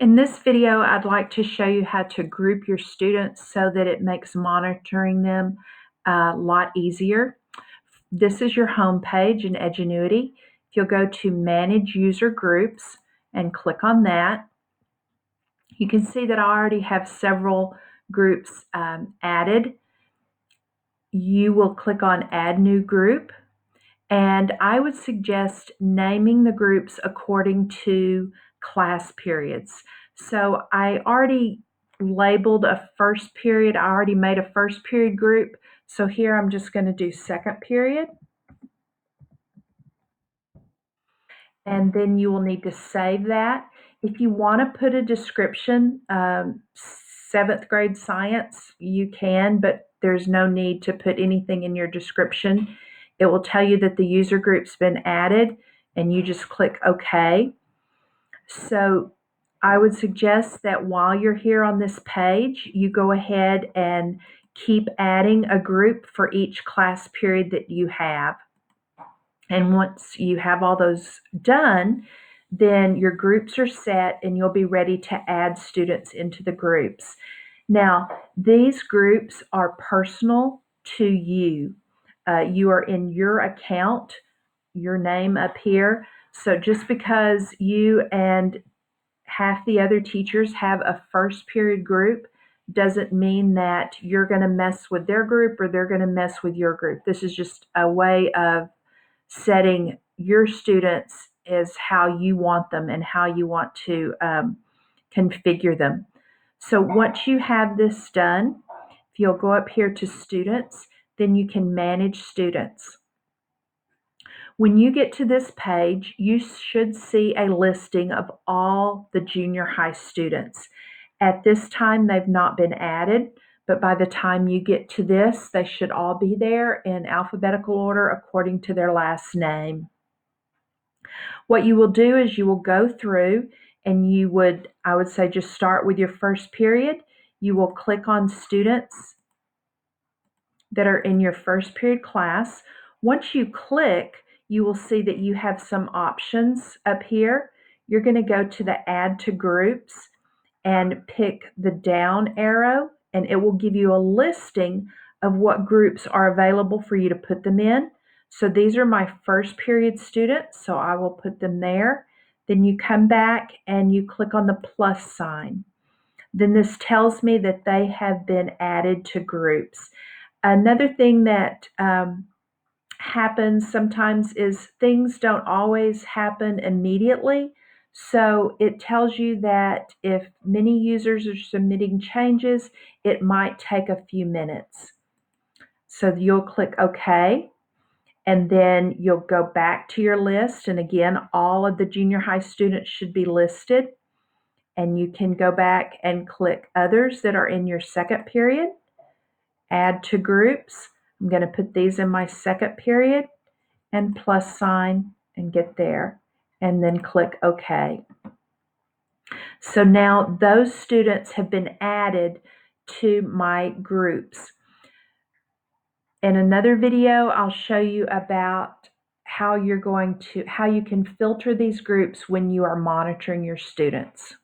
In this video, I'd like to show you how to group your students so that it makes monitoring them a lot easier. This is your home page in Edgenuity. If you'll go to Manage User Groups and click on that, you can see that I already have several groups added. You will click on Add New Group, and I would suggest naming the groups according to class periods. So I already labeled a first period. I already made a first period group. So here I'm just going to do second period. And then you will need to save that. If you want to put a description, seventh grade science, you can, but there's no need to put anything in your description. It will tell you that the user group's been added, and you just click OK. So I would suggest that while you're here on this page, you go ahead and keep adding a group for each class period that you have. And once you have all those done, then your groups are set and you'll be ready to add students into the groups. Now, these groups are personal to you. You are in your account, your name up here. So just because you and half the other teachers have a first period group doesn't mean that you're going to mess with their group or they're going to mess with your group. This is just a way of setting your students as how you want them and how you want to configure them. So once you have this done, if you'll go up here to students, then you can manage students. When you get to this page, you should see a listing of all the junior high students. At this time, they've not been added, but by the time you get to this, they should all be there in alphabetical order according to their last name. What you will do is you will go through and I would say, just start with your first period. You will click on students that are in your first period class. Once you click, you will see that you have some options up here. You're going to go to the Add to Groups and pick the down arrow, and it will give you a listing of what groups are available for you to put them in. So these are my first period students, so I will put them there. Then you come back and you click on the plus sign. Then this tells me that they have been added to groups. Another thing that happens sometimes is things don't always happen immediately. So it tells you that if many users are submitting changes, it might take a few minutes. So you'll click OK, and then you'll go back to your list. And again, all of the junior high students should be listed. And you can go back and click others that are in your second period. Add to groups. I'm going to put these in my second period and plus sign and get there, and then click OK. So now those students have been added to my groups. In another video, I'll show you about how you can filter these groups when you are monitoring your students.